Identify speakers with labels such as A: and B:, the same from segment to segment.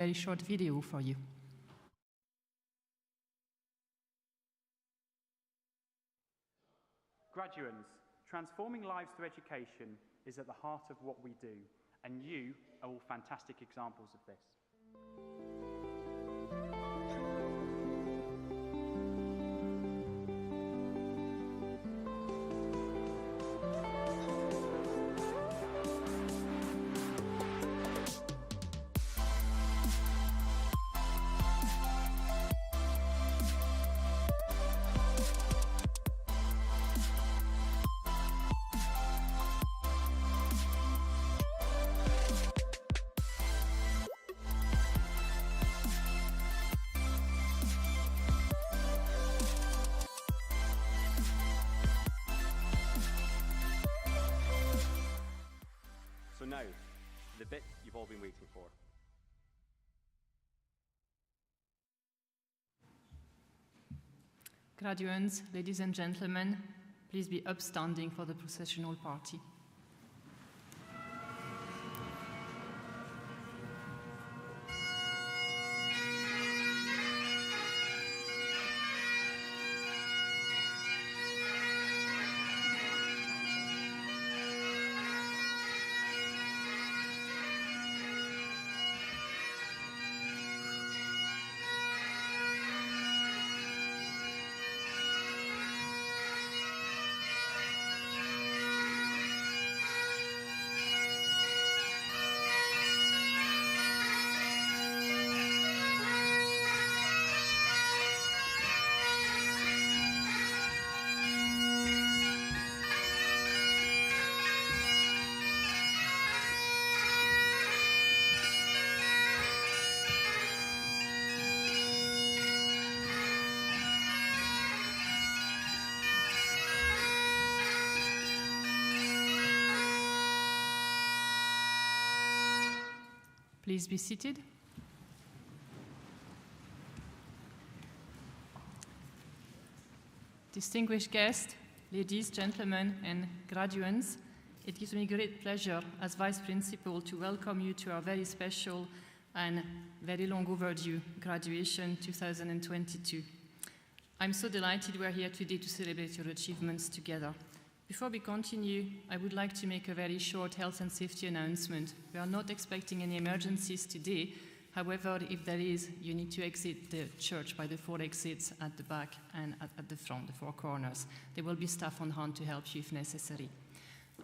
A: very short video for you.
B: Graduates, transforming lives through education is at the heart of what we do, and you are all fantastic examples of this. So now, the bit you've all been waiting for.
A: Graduates, ladies and gentlemen, please be upstanding for the processional party. Please be seated. Distinguished guests, ladies, gentlemen, and graduates, it gives me great pleasure as Vice Principal to welcome you to our very special and very long overdue graduation 2022. I'm so delighted we're here today to celebrate your achievements together. Before we continue, I would like to make a very short health and safety announcement. We are not expecting any emergencies today. However, if there is, you need to exit the church by the 4 exits at the back and at the front, the 4 corners. There will be staff on hand to help you if necessary.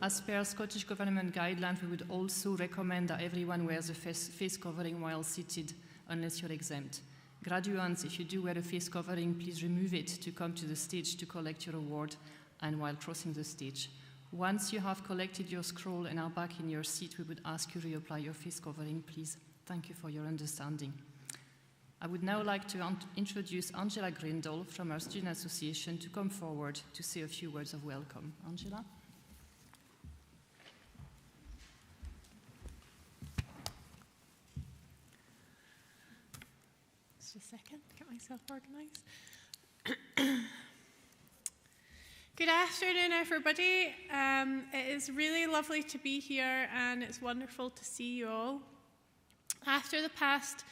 A: As per Scottish Government guidelines, we would also recommend that everyone wears a face covering while seated, unless you're exempt. Graduates, if you do wear a face covering, please remove it to come to the stage to collect your award and while crossing the stage. Once you have collected your scroll and are back in your seat, we would ask you to reapply your face covering, please. Thank you for your understanding. I would now like to introduce Angela Grindle from our Student Association to come forward to say a few words of welcome. Angela?
C: Just a second, get myself organized. Good afternoon, everybody. It is really lovely to be here, and it's wonderful to see you all. After the past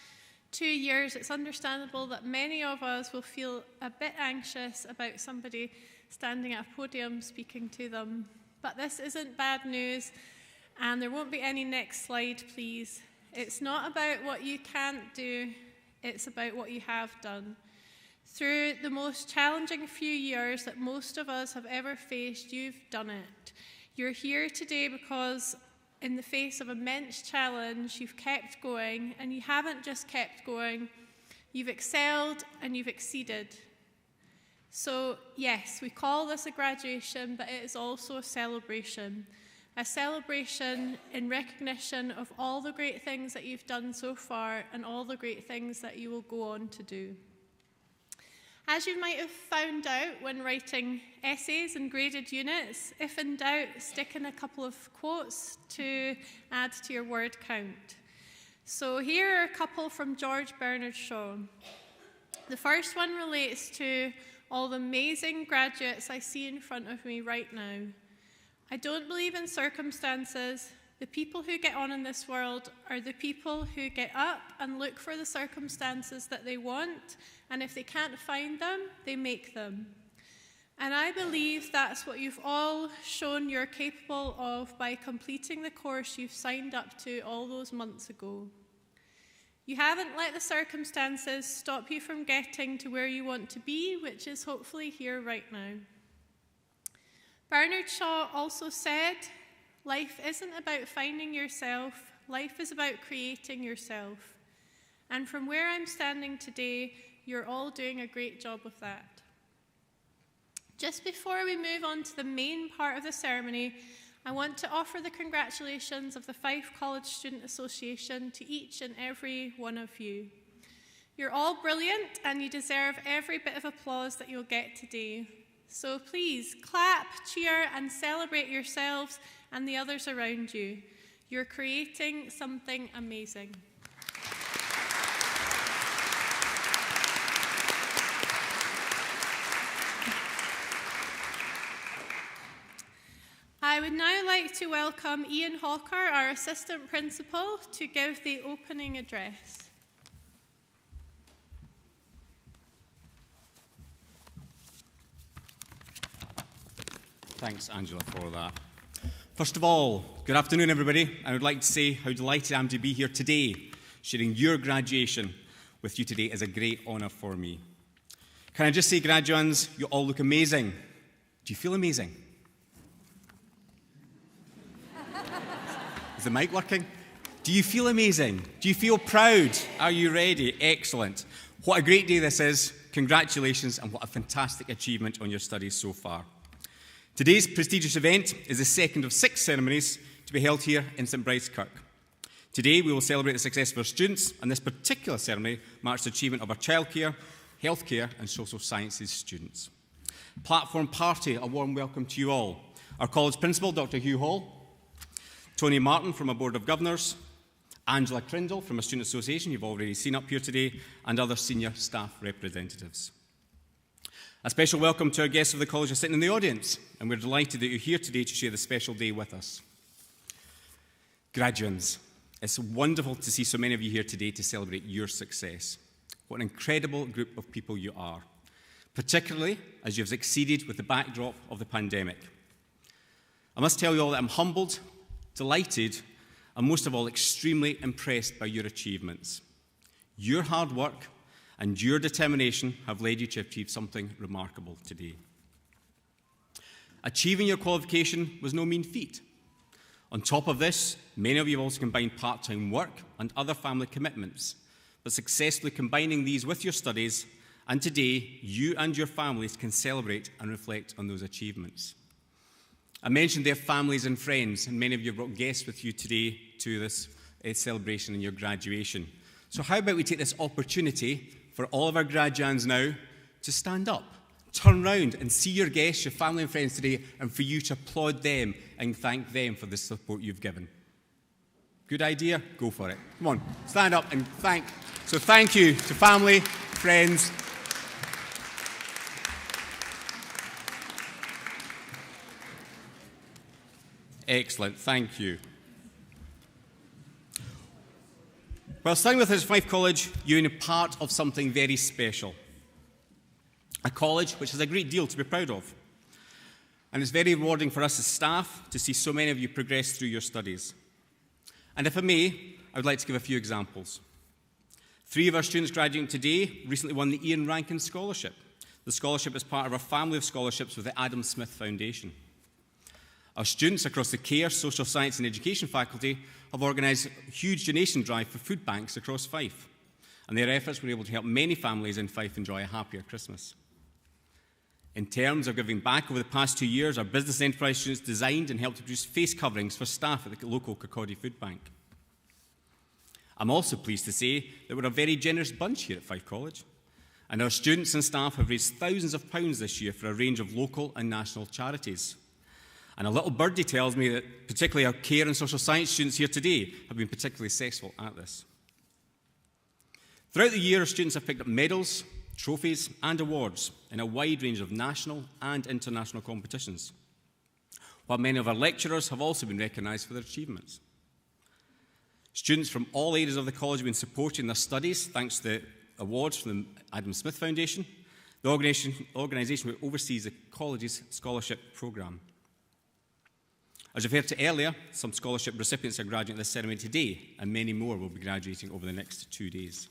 C: 2 years, it's understandable that many of us will feel a bit anxious about somebody standing at a podium speaking to them. But this isn't bad news, and there won't be any next slide, please. It's not about what you can't do, it's about what you have done. Through the most challenging few years that most of us have ever faced, you've done it. You're here today because in the face of immense challenge, you've kept going, and you haven't just kept going, you've excelled and you've exceeded. So yes, we call this a graduation, but it is also a celebration in recognition of all the great things that you've done so far and all the great things that you will go on to do. As you might have found out when writing essays and graded units, if in doubt, stick in a couple of quotes to add to your word count. So here are a couple from George Bernard Shaw. The first one relates to all the amazing graduates I see in front of me right now. I don't believe in circumstances, the people who get on in this world are the people who get up and look for the circumstances that they want, and if they can't find them, they make them. And I believe that's what you've all shown you're capable of by completing the course you've signed up to all those months ago. You haven't let the circumstances stop you from getting to where you want to be, which is hopefully here right now. Bernard Shaw also said, life isn't about finding yourself, life is about creating yourself. And from where I'm standing today, you're all doing a great job of that. Just before we move on to the main part of the ceremony, I want to offer the congratulations of the Fife College Student Association to each and every one of you. You're all brilliant and you deserve every bit of applause that you'll get today. So please clap, cheer and celebrate yourselves and the others around you. You're creating something amazing. I would now like to welcome Ian Hawker, our Assistant Principal, to give the opening address.
D: Thanks, Angela, for that. First of all, good afternoon, everybody. I would like to say how delighted I am to be here today. Sharing your graduation with you today is a great honour for me. Can I just say, graduands, you all look amazing. Do you feel amazing? Is the mic working? Do you feel amazing? Do you feel proud? Are you ready? Excellent. What a great day this is. Congratulations, and what a fantastic achievement on your studies so far. Today's prestigious event is the second of 6 ceremonies to be held here in St Bride's Kirk. Today we will celebrate the success of our students, and this particular ceremony marks the achievement of our childcare, healthcare and social sciences students. Platform party, a warm welcome to you all. Our college principal, Dr Hugh Hall, Tony Martin from our Board of Governors, Angela Crindle from our Student Association, you've already seen up here today, and other senior staff representatives. A special welcome to our guests of the college who are sitting in the audience, and we're delighted that you're here today to share this special day with us. Graduands, it's wonderful to see so many of you here today to celebrate your success. What an incredible group of people you are, particularly as you've succeeded with the backdrop of the pandemic. I must tell you all that I'm humbled, delighted, and most of all, extremely impressed by your achievements. Your hard work and your determination have led you to achieve something remarkable today. Achieving your qualification was no mean feat. On top of this, many of you have also combined part-time work and other family commitments, but successfully combining these with your studies, and today, you and your families can celebrate and reflect on those achievements. I mentioned their families and friends, and many of you have brought guests with you today to this celebration and your graduation. So how about we take this opportunity for all of our graduands now to stand up, turn round and see your guests, your family and friends today, and for you to applaud them and thank them for the support you've given. Good idea? Go for it. Come on, stand up and thank. So thank you to family, friends. Excellent, thank you. Well, starting with us at Fife College, you're in part of something very special. A college which has a great deal to be proud of. And it's very rewarding for us as staff to see so many of you progress through your studies. And if I may, I would like to give a few examples. 3 of our students graduating today recently won the Ian Rankin Scholarship. The scholarship is part of our family of scholarships with the Adam Smith Foundation. Our students across the Care, Social Science and Education faculty have organised a huge donation drive for food banks across Fife. And their efforts were able to help many families in Fife enjoy a happier Christmas. In terms of giving back over the past 2 years, our business enterprise students designed and helped to produce face coverings for staff at the local Kirkcaldy Food Bank. I'm also pleased to say that we're a very generous bunch here at Fife College. And our students and staff have raised thousands of pounds this year for a range of local and national charities. And a little birdie tells me that particularly our care and social science students here today have been particularly successful at this. Throughout the year, our students have picked up medals, trophies and awards in a wide range of national and international competitions. while many of our lecturers have also been recognised for their achievements. Students from all areas of the college have been supporting their studies thanks to the awards from the Adam Smith Foundation, the organisation which oversees the college's scholarship programme. As you've heard earlier, some scholarship recipients are graduating at this ceremony today, and many more will be graduating over the next 2 days.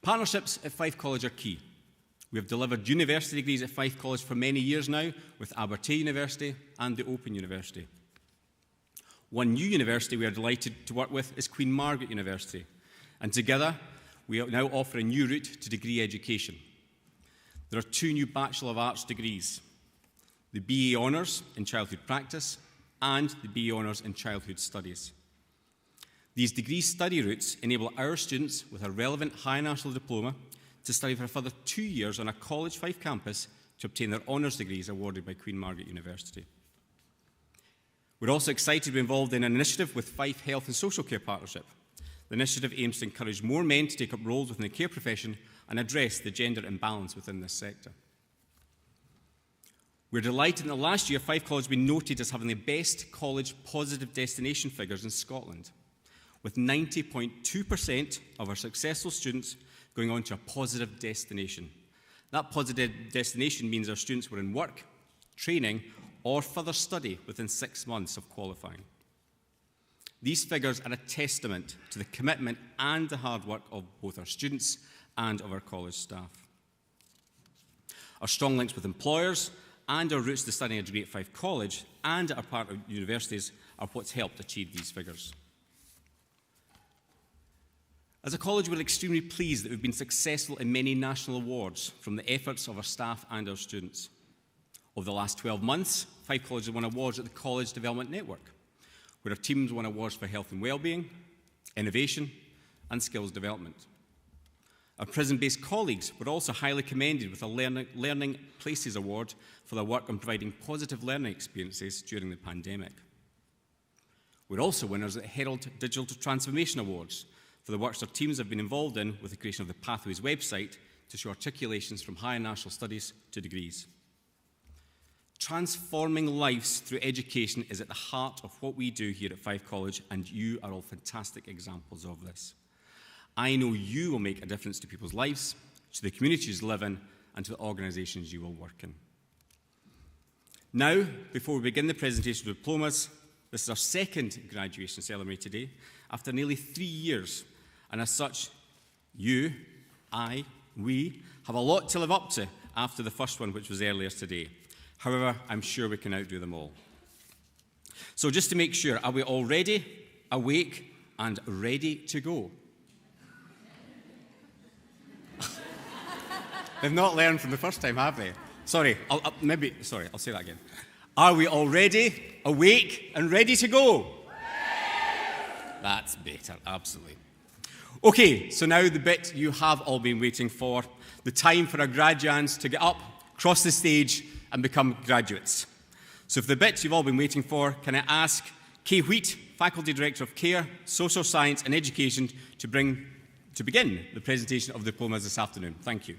D: Partnerships at Fife College are key. We have delivered university degrees at Fife College for many years now, with Abertay University and the Open University. One new university we are delighted to work with is Queen Margaret University, and together we now offer a new route to degree education. There are 2 new Bachelor of Arts degrees, the BA Honours in Childhood Practice and the BA Honours in Childhood Studies. These degree study routes enable our students with a relevant high national diploma to study for a further 2 years on a College Fife campus to obtain their honours degrees awarded by Queen Margaret University. We're also excited to be involved in an initiative with Fife Health and Social Care Partnership. The initiative aims to encourage more men to take up roles within the care profession and address the gender imbalance within this sector. We're delighted that last year Fife College has been noted as having the best college positive destination figures in Scotland, with 90.2% of our successful students going on to a positive destination. That positive destination means our students were in work, training, or further study within 6 months of qualifying. These figures are a testament to the commitment and the hard work of both our students and of our college staff. Our strong links with employers and our routes to studying a degree at Fife College and at our partner universities are what's helped achieve these figures. As a college, we're extremely pleased that we've been successful in many national awards from the efforts of our staff and our students. Over the last 12 months, Fife College has won awards at the College Development Network, where our teams won awards for health and wellbeing, innovation, and skills development. Our prison-based colleagues were also highly commended with a Learning Places Award for their work on providing positive learning experiences during the pandemic. We're also winners at the Herald Digital Transformation Awards for the works our teams have been involved in with the creation of the Pathways website to show articulations from higher national studies to degrees. Transforming lives through education is at the heart of what we do here at Fife College, and you are all fantastic examples of this. I know you will make a difference to people's lives, to the communities you live in, and to the organisations you will work in. Now, before we begin the presentation of diplomas, this is our second graduation ceremony today, after nearly 3 years, and as such, you, we have a lot to live up to after the first one, which was earlier today. However, I'm sure we can outdo them all. So just to make sure, are we all ready, awake, and ready to go? They've not learned from the first time, have they? Sorry, I'll say that again. Are we all ready, awake, and ready to go? That's better, absolutely. Okay, so now the bit you have all been waiting for, the time for our graduands to get up, cross the stage, and become graduates. So for the bits you've all been waiting for, can I ask Kay Wheat, Faculty Director of Care, Social Science and Education, to begin the presentation of the diplomas this afternoon. Thank you.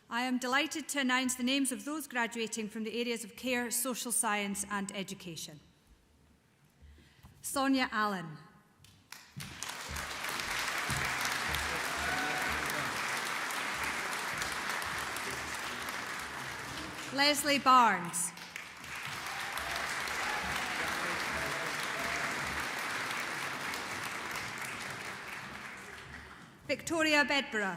E: I am delighted to announce the names of those graduating from the areas of care, social science and education. Sonia Allen. Leslie Barnes. Victoria Bedborough.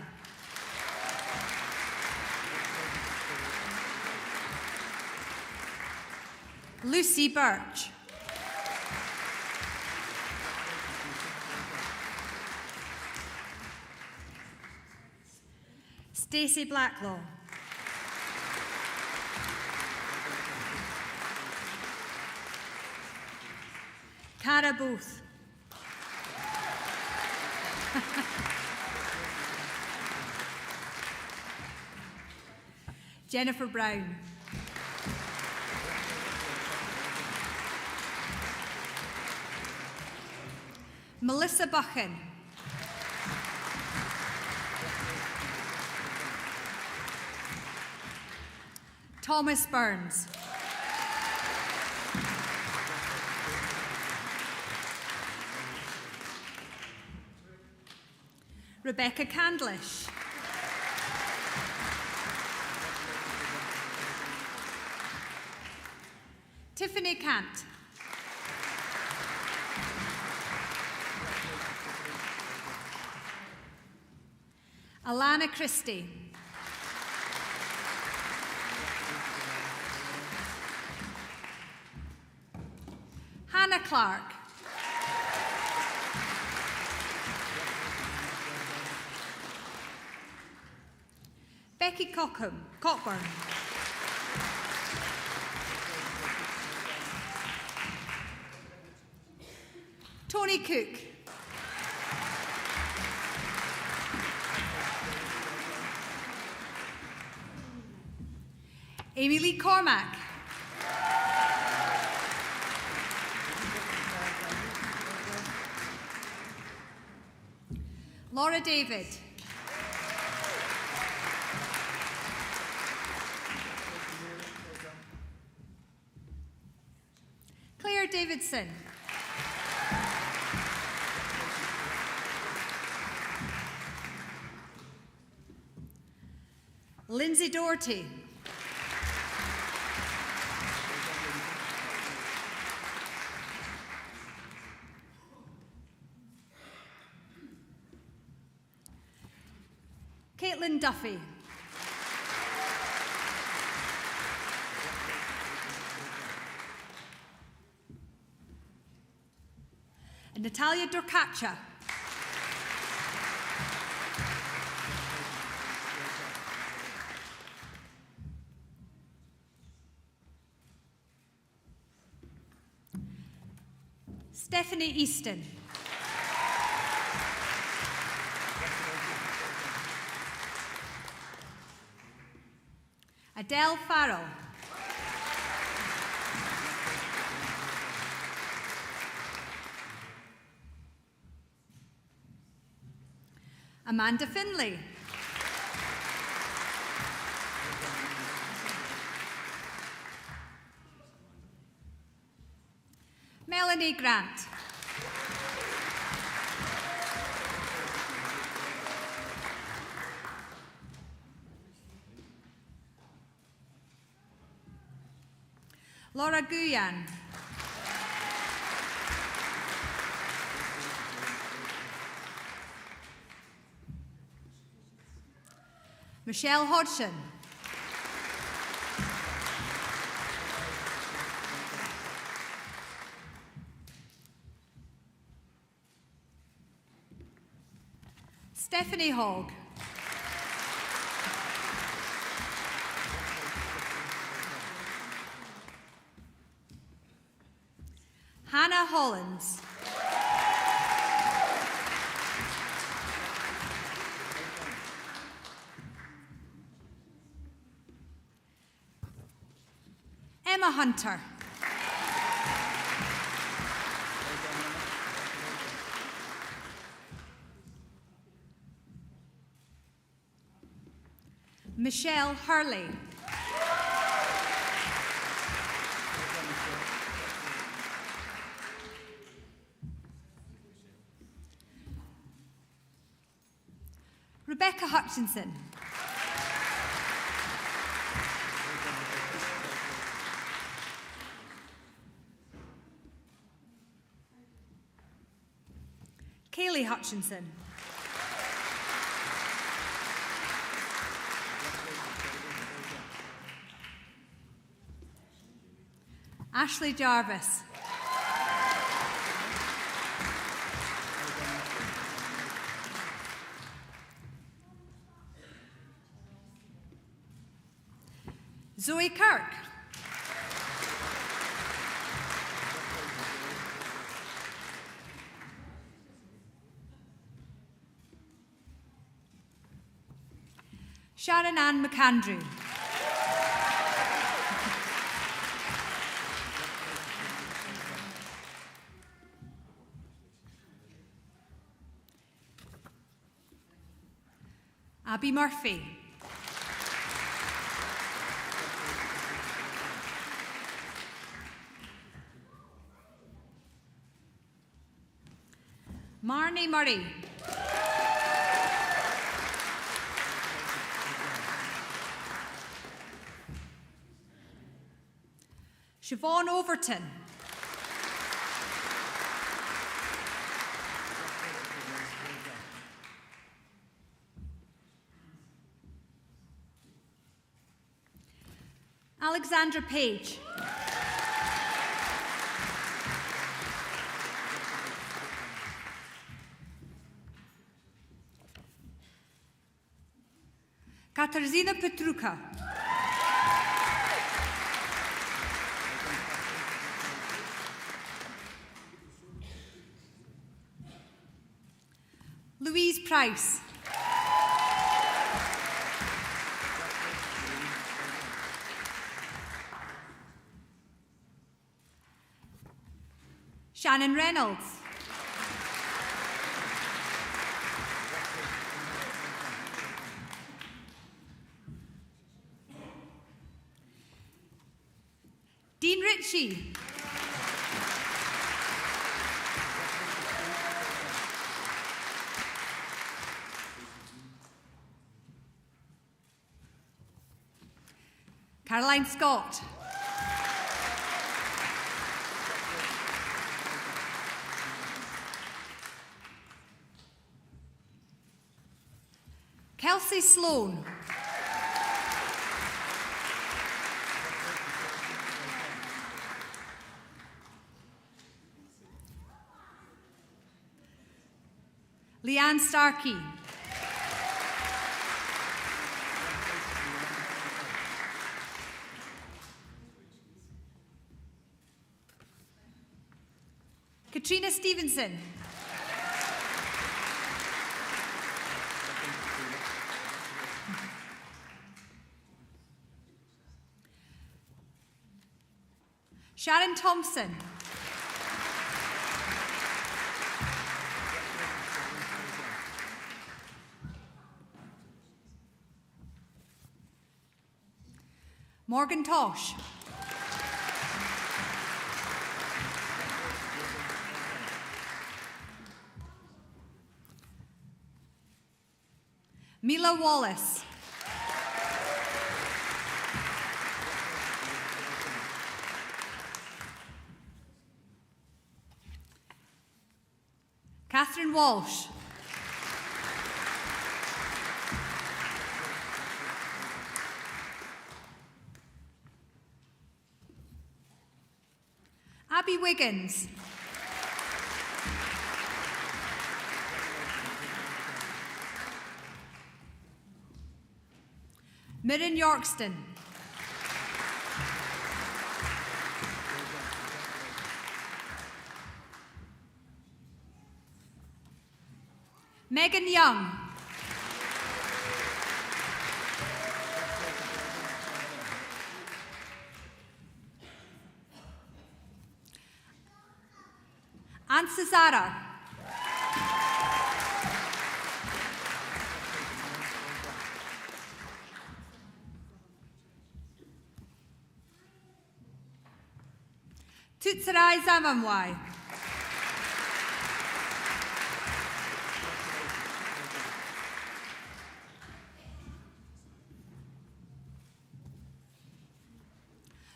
E: Lucy Birch. Stacey Blacklaw. Cara Booth. Jennifer Brown. Melissa Buchan. Thomas Burns. Rebecca Candlish. Tiffany Cant. Alana Christie. Hannah Clark. Becky Cockburn. Tony Cook. Amy Lee Cormack. Laura David. Claire Davidson. Lindsay Doherty. Caitlin Duffy. And Natalia Dorkacha. Stephanie Easton. Adele Farrell. Amanda Finley. Melanie Grant. Laura Guyan. Michelle Hodgson. Stephanie Hogg. Hannah Hollins. Emma Hunter. Michelle Hurley. Rebecca Hutchinson. Kaylee Hutchinson. Ashley Jarvis. Zoe Kirk. Sharon Ann McAndrew. Abby Murphy. Marnie Murray. Siobhan Overton. Alexandra Page. Katarzyna Petruka. Louise Price. Shannon Reynolds. Dean Ritchie. Caroline Scott. Kelsey Sloan. Leanne Starkey. Katrina Stevenson. Sharon Thompson. Morgan Tosh. Mila Wallace. Catherine Walsh. Abby Wiggins. Mirren Yorkston. Megan Young. Aunt Cesara. Tutsarai Zamamwai.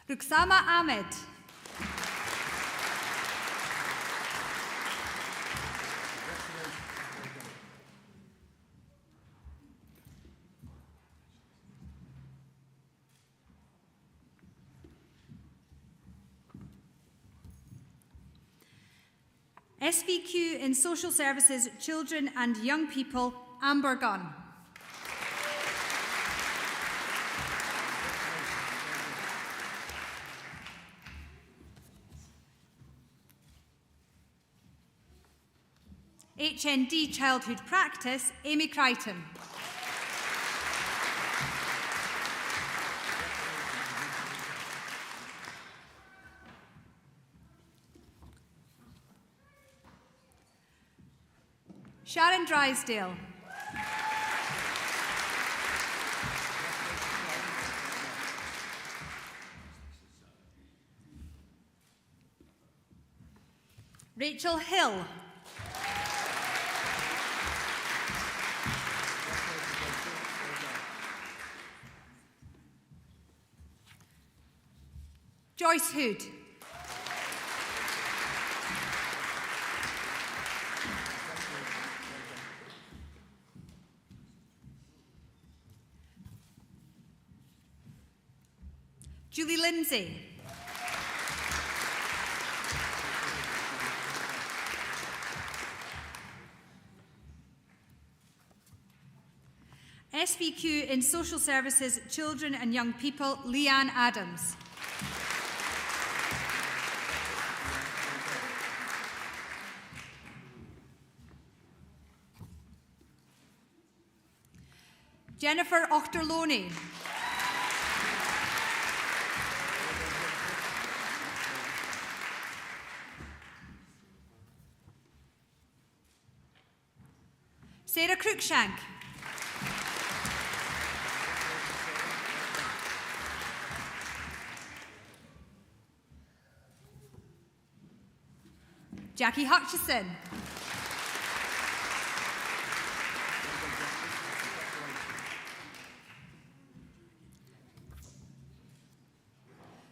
E: Ruxama Ahmed. SVQ in Social Services, Children and Young People, Amber Gunn. HND Childhood Practice, Amy Crichton. Sharon Drysdale. Rachel Hill. Joyce Hood. Julie Lindsay. SVQ in Social Services, Children and Young People, Leanne Adams. Jennifer Ochterlony. Sarah Cruikshank. Jackie Hutchison.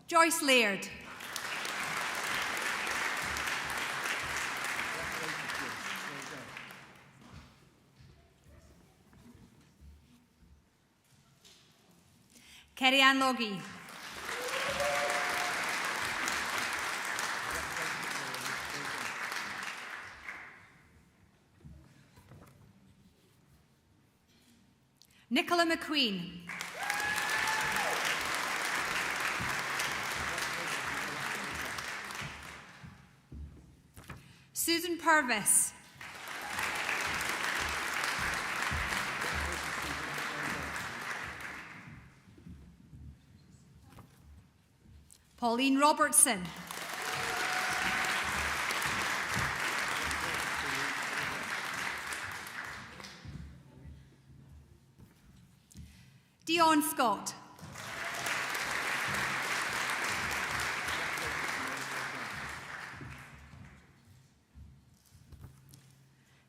E: Joyce Laird. Kerry Ann Logie. Nicola McQueen. Susan Purvis. Pauline Robertson. Dion Scott.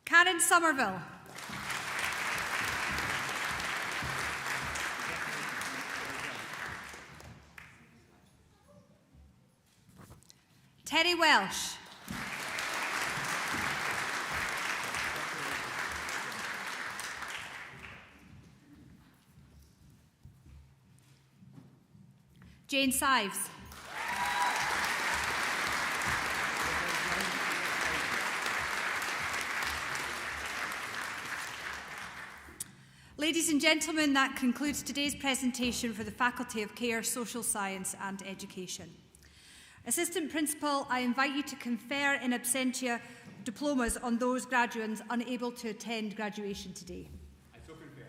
E: Karen Somerville. Terry Welsh. Jane Sives. Ladies and gentlemen, that concludes today's presentation for the Faculty of Care, Social Science and Education. Assistant Principal, I invite you to confer in absentia diplomas on those graduates unable to attend graduation today.
D: I so confer.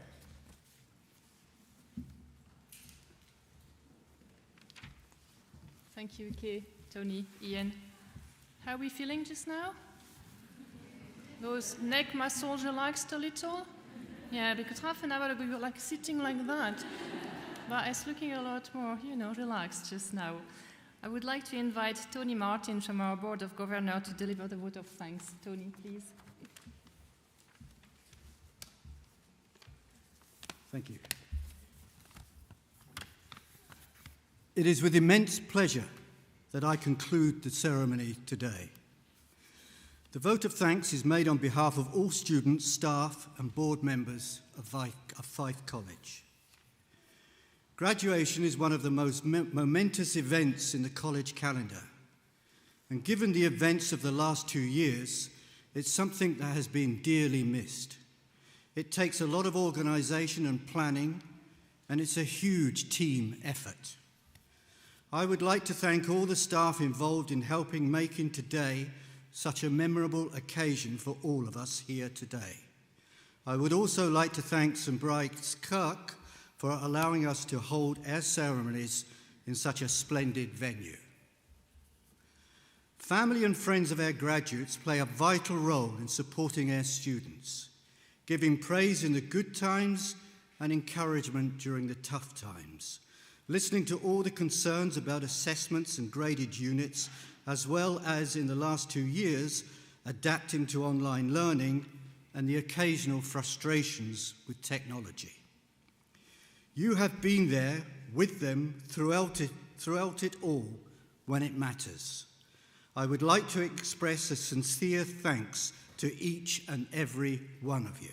A: Thank you, Kay, Tony, Ian. How are we feeling just now? Those neck muscles relaxed a little? Yeah, because half an hour ago you were like sitting like that. But it's looking a lot more, relaxed just now. I would like to invite Tony Martin from our Board of Governors to deliver the vote of thanks. Tony, please.
F: Thank you. It is with immense pleasure that I conclude the ceremony today. The vote of thanks is made on behalf of all students, staff and board members of Fife College. Graduation is one of the most momentous events in the college calendar. And given the events of the last 2 years, it's something that has been dearly missed. It takes a lot of organisation and planning, and it's a huge team effort. I would like to thank all the staff involved in helping making today such a memorable occasion for all of us here today. I would also like to thank St. Bride's Kirk for allowing us to hold our ceremonies in such a splendid venue. Family and friends of our graduates play a vital role in supporting our students, giving praise in the good times and encouragement during the tough times, listening to all the concerns about assessments and graded units, as well as in the last 2 years, adapting to online learning and the occasional frustrations with technology. You have been there with them throughout it all when it matters. I would like to express a sincere thanks to each and every one of you.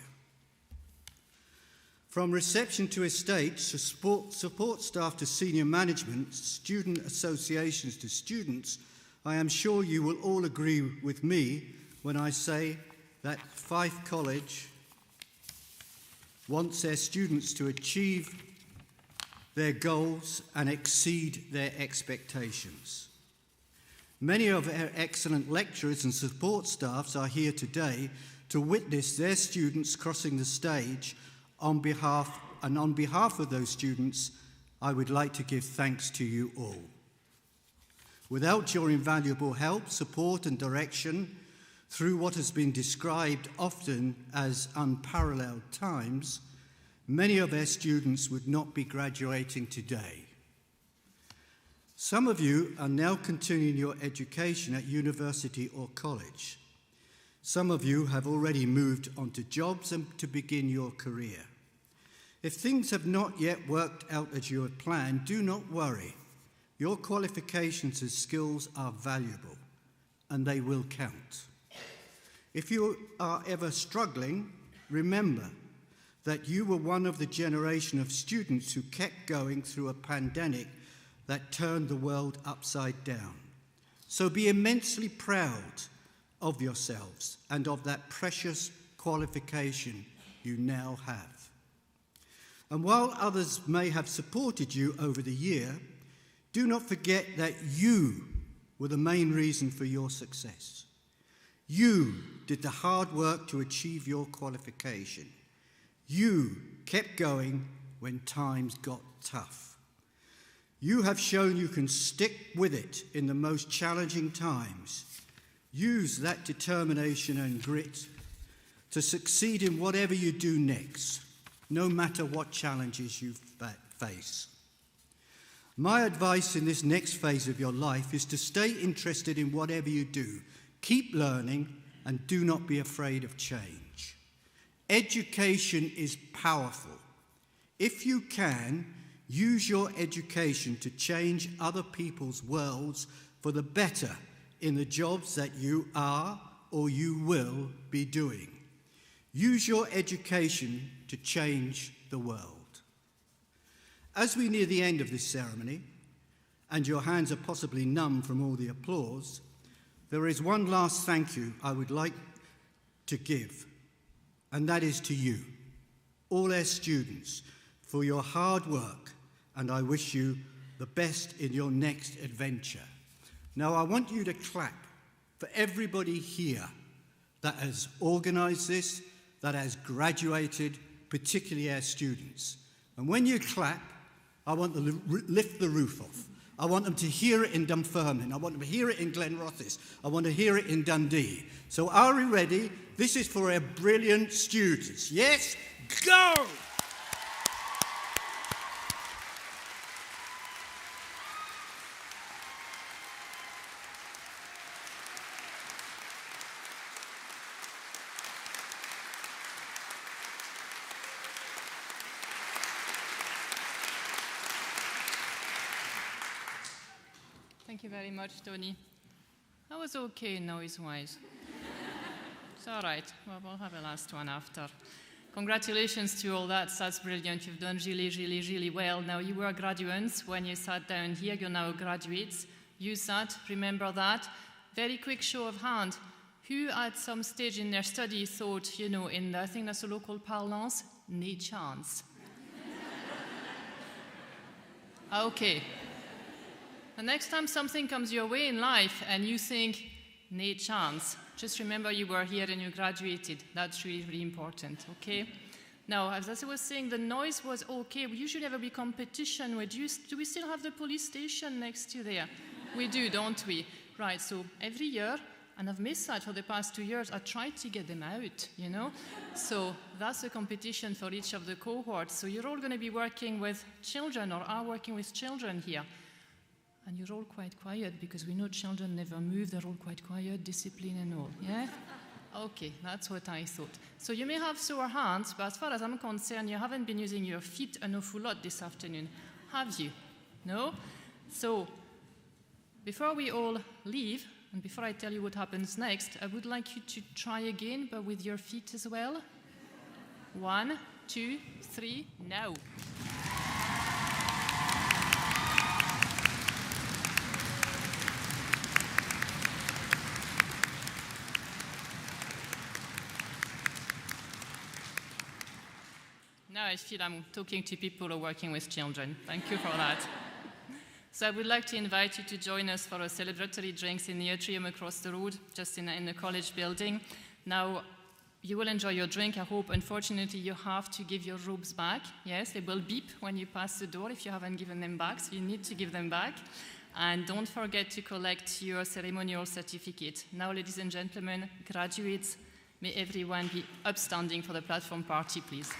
F: From reception to estate, support staff to senior management, student associations to students, I am sure you will all agree with me when I say that Fife College wants their students to achieve their goals and exceed their expectations. Many of our excellent lecturers and support staffs are here today to witness their students crossing the stage. On behalf of those students, I would like to give thanks to you all. Without your invaluable help, support and direction through what has been described often as unparalleled times, many of our students would not be graduating today. Some of you are now continuing your education at university or college. Some of you have already moved on to jobs and to begin your career. If things have not yet worked out as you had planned, do not worry. Your qualifications and skills are valuable, and they will count. If you are ever struggling, remember that you were one of the generation of students who kept going through a pandemic that turned the world upside down. So be immensely proud of yourselves and of that precious qualification you now have. And while others may have supported you over the year, do not forget that you were the main reason for your success. You did the hard work to achieve your qualification. You kept going when times got tough. You have shown you can stick with it in the most challenging times. Use that determination and grit to succeed in whatever you do next, no matter what challenges you face. My advice in this next phase of your life is to stay interested in whatever you do. Keep learning and do not be afraid of change. Education is powerful. If you can, use your education to change other people's worlds for the better in the jobs that you are or you will be doing. Use your education to change the world. As we near the end of this ceremony, and your hands are possibly numb from all the applause, there is one last thank you I would like to give, and that is to you, all our students, for your hard work, and I wish you the best in your next adventure. Now, I want you to clap for everybody here that has organised this, that has graduated, particularly our students. And when you clap, I want them to lift the roof off. I want them to hear it in Dunfermline. I want them to hear it in Glenrothes. I want to hear it in Dundee. So are we ready? This is for our brilliant students. Yes? Go!
A: Thank you very much, Tony. That was okay noise-wise. It's all right. Well, we'll have a last one after. Congratulations to all that. That's brilliant. You've done really, really, really well. Now, you were graduates when you sat down here. You're now graduates. You sat. Remember that. Very quick show of hand. Who at some stage in their study thought, you know, in the, I think that's a local parlance, no chance? Okay. The next time something comes your way in life and you think, no chance, just remember you were here and you graduated. That's really, really important, okay? Now, as I was saying, the noise was okay. We usually have a big competition. Do we still have the police station next to there? We do, don't we? Right, so every year, and I've missed that for the past 2 years, I tried to get them out, you know? So that's a competition for each of the cohorts. So you're all going to be working with children or are working with children here. And you're all quite quiet because we know children never move, they're all quite quiet, discipline and all, yeah? Okay, that's what I thought. So you may have sore hands, but as far as I'm concerned, you haven't been using your feet an awful lot this afternoon, have you? No? So, before we all leave, and before I tell you what happens next, I would like you to try again, but with your feet as well. 1, 2, 3, now. Now I feel I'm talking to people who are working with children. Thank you for that. So I would like to invite you to join us for a celebratory drinks in the atrium across the road, just in the college building. Now, you will enjoy your drink, I hope. Unfortunately, you have to give your robes back. Yes, they will beep when you pass the door if you haven't given them back, so you need to give them back. And don't forget to collect your ceremonial certificate. Now, ladies and gentlemen, graduates, may everyone be upstanding for the platform party, please.